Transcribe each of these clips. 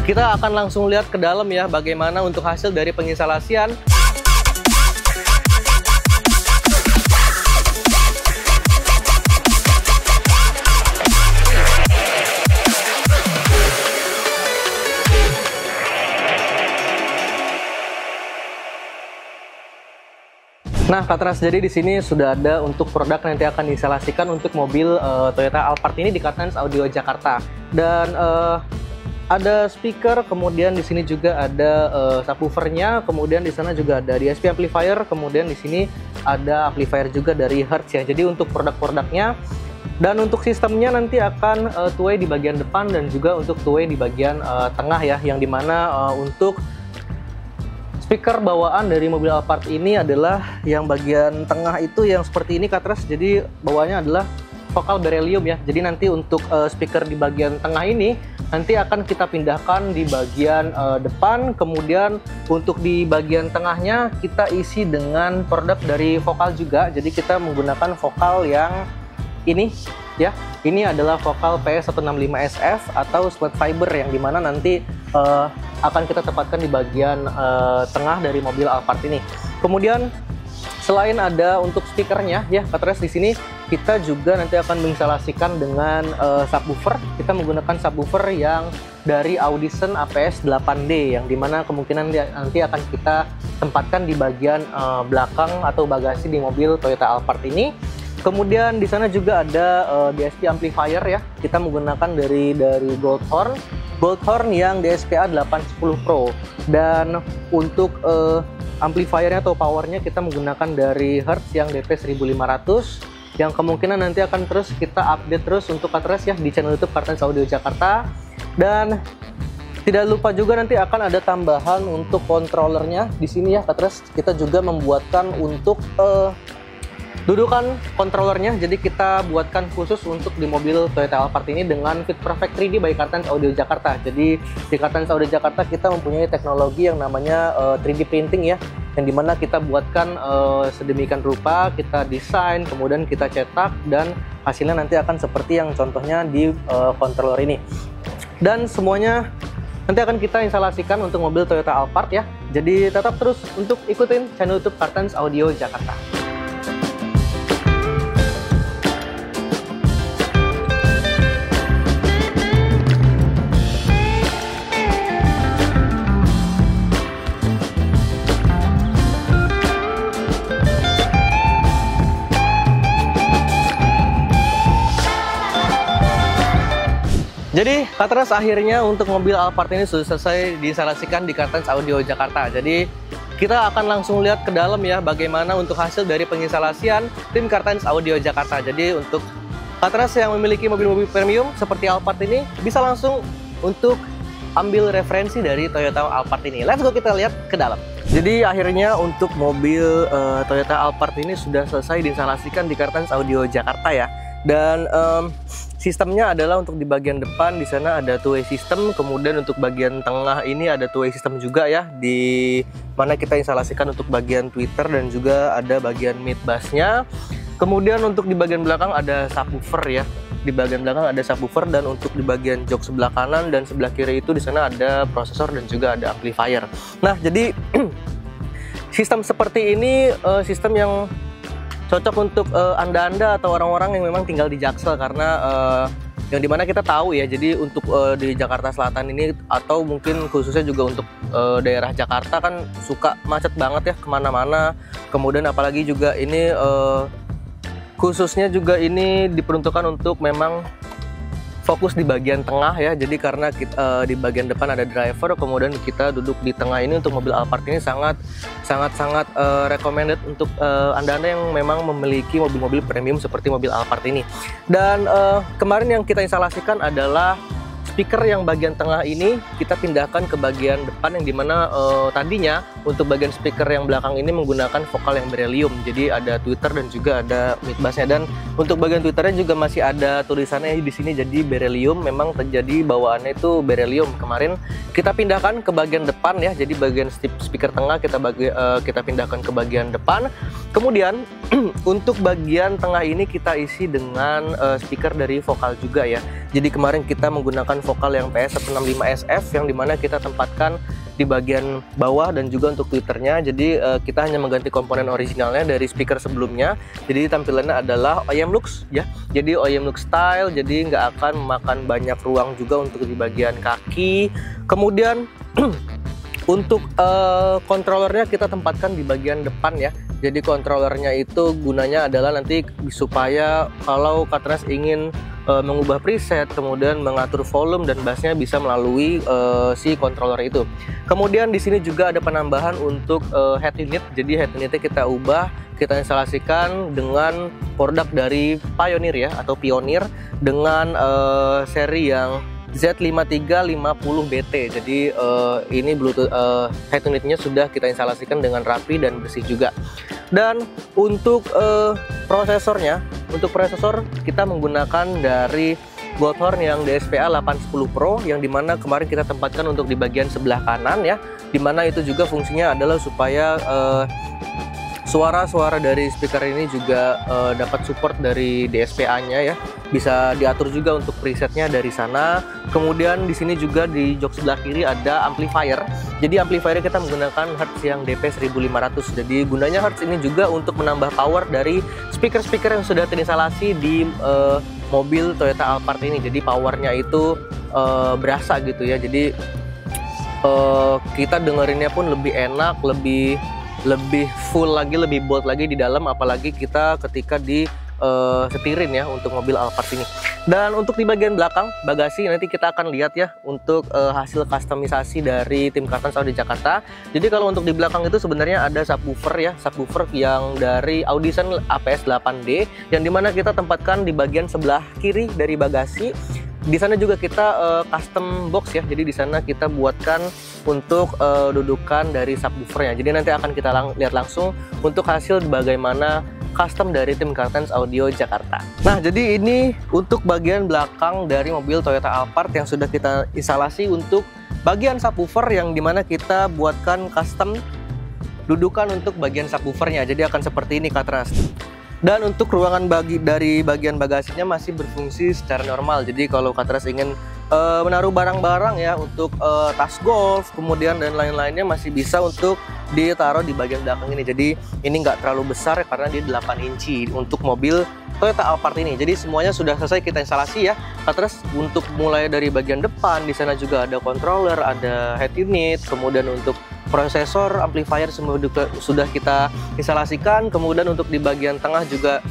Kita akan langsung lihat ke dalam ya, bagaimana untuk hasil dari penginstalasian. Nah, Katras, jadi di sini sudah ada untuk produk yang nanti akan diinstalasikan untuk mobil Toyota Alphard ini di Kartens Audio Jakarta. Dan ada speaker, kemudian di sini juga ada subwoofernya, kemudian di sana juga ada DSP amplifier, kemudian di sini ada amplifier juga dari Hertz ya. Jadi untuk produk-produknya dan untuk sistemnya nanti akan two-way di bagian depan dan juga untuk two-way di bagian tengah ya, yang dimana untuk speaker bawaan dari mobil Alphard ini adalah yang bagian tengah itu yang seperti ini, Katras. Jadi bawahnya adalah vokal beryllium ya. Jadi nanti untuk speaker di bagian tengah ini nanti akan kita pindahkan di bagian depan, kemudian untuk di bagian tengahnya kita isi dengan produk dari vokal juga. Jadi kita menggunakan vokal yang ini ya. Ini adalah vokal PS165SF atau Smart Fiber, yang dimana nanti akan kita tempatkan di bagian tengah dari mobil Alphard ini. Kemudian selain ada untuk speakernya ya, Katras, di sini kita juga nanti akan menginstalasikan dengan subwoofer. Kita menggunakan subwoofer yang dari Audison APS 8D, yang dimana kemungkinan nanti akan kita tempatkan di bagian belakang atau bagasi di mobil Toyota Alphard ini. Kemudian di sana juga ada DSP amplifier ya. Kita menggunakan dari Goldhorn yang DSPA 810 Pro. Dan untuk amplifiernya atau powernya kita menggunakan dari Hertz yang DP 1500, yang kemungkinan nanti akan terus kita update terus untuk Katras ya di channel YouTube Kartens Audio Jakarta. Dan tidak lupa juga nanti akan ada tambahan untuk controllernya di sini ya, Katras. Kita juga membuatkan untuk dudukan controllernya, jadi kita buatkan khusus untuk di mobil Toyota Alphard ini dengan Fit Perfect 3D by Kartens Audio Jakarta. Jadi di Kartens Audio Jakarta kita mempunyai teknologi yang namanya 3D printing ya, yang dimana kita buatkan sedemikian rupa, kita desain, kemudian kita cetak, dan hasilnya nanti akan seperti yang contohnya di controller ini. Dan semuanya nanti akan kita instalasikan untuk mobil Toyota Alphard ya. Jadi tetap terus untuk ikutin channel YouTube Kartens Audio Jakarta. Jadi Katras, akhirnya untuk mobil Alphard ini sudah selesai diinstalasikan di Kartens Audio Jakarta. Jadi kita akan langsung lihat ke dalam ya, bagaimana untuk hasil dari penginstalasian tim Kartens Audio Jakarta. Jadi untuk Katras yang memiliki mobil-mobil premium seperti Alphard ini, bisa langsung untuk ambil referensi dari Toyota Alphard ini. Let's go, kita lihat ke dalam. Jadi akhirnya untuk mobil Toyota Alphard ini sudah selesai diinstalasikan di Kartens Audio Jakarta ya. Dan sistemnya adalah untuk di bagian depan di sana ada two-way system, kemudian untuk bagian tengah ini ada two-way system juga ya, di mana kita instalasikan untuk bagian tweeter dan juga ada bagian mid bassnya. Kemudian untuk di bagian belakang ada subwoofer ya, di bagian belakang ada subwoofer, dan untuk di bagian jok sebelah kanan dan sebelah kiri itu di sana ada prosesor dan juga ada amplifier. Nah, jadi sistem seperti ini sistem yang cocok untuk anda-anda atau orang-orang yang memang tinggal di Jaksel, karena yang dimana kita tahu ya, jadi untuk di Jakarta Selatan ini atau mungkin khususnya juga untuk daerah Jakarta kan suka macet banget ya kemana-mana. Kemudian apalagi juga ini khususnya juga ini diperuntukkan untuk memang fokus di bagian tengah ya. Jadi karena kita, di bagian depan ada driver, kemudian kita duduk di tengah ini. Untuk mobil Alphard ini sangat recommended untuk anda-anda yang memang memiliki mobil-mobil premium seperti mobil Alphard ini. Dan kemarin yang kita instalasikan adalah speaker yang bagian tengah ini kita pindahkan ke bagian depan, yang dimana tadinya untuk bagian speaker yang belakang ini menggunakan vokal yang beryllium. Jadi ada tweeter dan juga ada mid bassnya, dan untuk bagian tweeternya juga masih ada tulisannya di sini jadi beryllium, memang terjadi bawaannya itu beryllium. Kemarin kita pindahkan ke bagian depan ya, jadi bagian speaker tengah kita pindahkan ke bagian depan. Kemudian untuk bagian tengah ini kita isi dengan speaker dari vokal juga ya. Jadi kemarin kita menggunakan vokal yang PS165SF yang dimana kita tempatkan di bagian bawah dan juga untuk tweeternya. Jadi kita hanya mengganti komponen originalnya dari speaker sebelumnya. Jadi tampilannya adalah OEM Lux ya. Jadi OEM Lux style, jadi nggak akan memakan banyak ruang juga untuk di bagian kaki. Kemudian untuk controllernya kita tempatkan di bagian depan ya. Jadi controllernya itu gunanya adalah nanti supaya kalau Katras ingin mengubah preset, kemudian mengatur volume dan bassnya bisa melalui si controller itu. Kemudian di sini juga ada penambahan untuk head unit. Jadi head unitnya kita ubah, kita instalasikan dengan produk dari Pioneer ya, atau Pioneer dengan seri yang Z5350BT. Jadi ini Bluetooth head unitnya sudah kita instalasikan dengan rapi dan bersih juga. Dan untuk prosesornya, untuk prosesor kita menggunakan dari Goldhorn yang DSPA 810 Pro, yang dimana kemarin kita tempatkan untuk di bagian sebelah kanan ya, dimana itu juga fungsinya adalah supaya suara-suara dari speaker ini juga dapat support dari DSPA-nya ya, bisa diatur juga untuk presetnya dari sana. Kemudian di sini juga di jok sebelah kiri ada amplifier. Jadi amplifiernya kita menggunakan hertz yang DP 1500. Jadi gunanya hertz ini juga untuk menambah power dari speaker-speaker yang sudah terinstalasi di mobil Toyota Alphard ini. Jadi powernya itu berasa gitu ya. Jadi kita dengerinnya pun lebih enak, lebih full lagi, lebih bold lagi di dalam, apalagi kita ketika di setirin ya untuk mobil Alphard ini. Dan untuk di bagian belakang bagasi nanti kita akan lihat ya untuk hasil customisasi dari tim Kartans Audio Jakarta. Jadi kalau untuk di belakang itu sebenarnya ada subwoofer ya, subwoofer yang dari Audison APS 8D yang dimana kita tempatkan di bagian sebelah kiri dari bagasi. Di sana juga kita custom box ya, jadi di sana kita buatkan untuk dudukan dari subwoofernya. Jadi nanti akan kita lihat langsung untuk hasil bagaimana custom dari tim Kartans Audio Jakarta. Nah, jadi ini untuk bagian belakang dari mobil Toyota Alphard yang sudah kita instalasi untuk bagian subwoofer yang dimana kita buatkan custom dudukan untuk bagian subwoofernya. Jadi akan seperti ini Katras. Dan untuk ruangan dari bagian bagasinya masih berfungsi secara normal. Jadi kalau Katras ingin menaruh barang-barang ya untuk tas golf, kemudian dan lain-lainnya masih bisa untuk ditaruh di bagian belakang ini. Jadi ini nggak terlalu besar karena dia 8 inci untuk mobil Toyota Alphard ini. Jadi semuanya sudah selesai kita instalasi ya. Terus untuk mulai dari bagian depan di sana juga ada controller, ada head unit, kemudian untuk prosesor, amplifier semua sudah kita instalasikan. Kemudian untuk di bagian tengah juga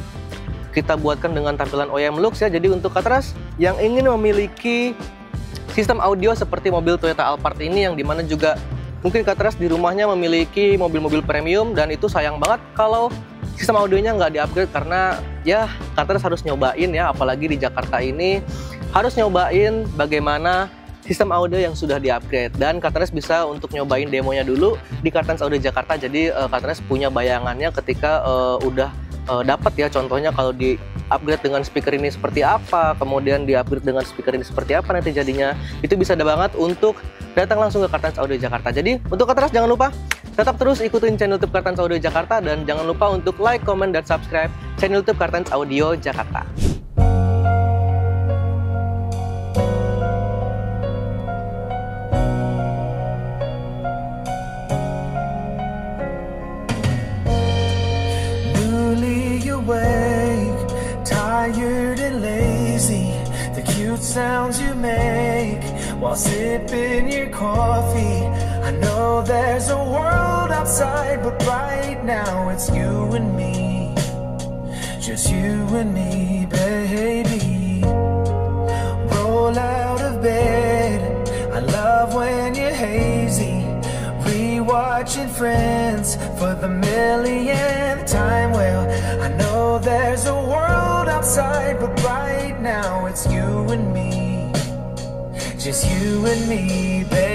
kita buatkan dengan tampilan OEM Lux ya. Jadi untuk Katras yang ingin memiliki sistem audio seperti mobil Toyota Alphard ini, yang dimana juga mungkin Katras di rumahnya memiliki mobil-mobil premium dan itu sayang banget kalau sistem audionya nggak di-upgrade, karena ya Katras harus nyobain ya, apalagi di Jakarta ini harus nyobain bagaimana sistem audio yang sudah di-upgrade. Dan Katras bisa untuk nyobain demonya dulu di Kartans Audio Jakarta. Jadi Katras punya bayangannya ketika udah dapat ya, contohnya kalau di upgrade dengan speaker ini seperti apa, kemudian di upgrade dengan speaker ini seperti apa nanti jadinya. Itu bisa ada banget untuk datang langsung ke Kartans Audio Jakarta. Jadi untuk Katras jangan lupa tetap terus ikutin channel YouTube Kartans Audio Jakarta, dan jangan lupa untuk like, comment, dan subscribe channel YouTube Kartans Audio Jakarta. Tired and lazy, the cute sounds you make while sipping your coffee. I know there's a world outside, but right now it's you and me, just you and me, baby. Roll out of bed, I love when you're hazy, rewatching Friends for the millionth time. Well, I know there's a world outside, but right now it's you and me, just you and me, baby.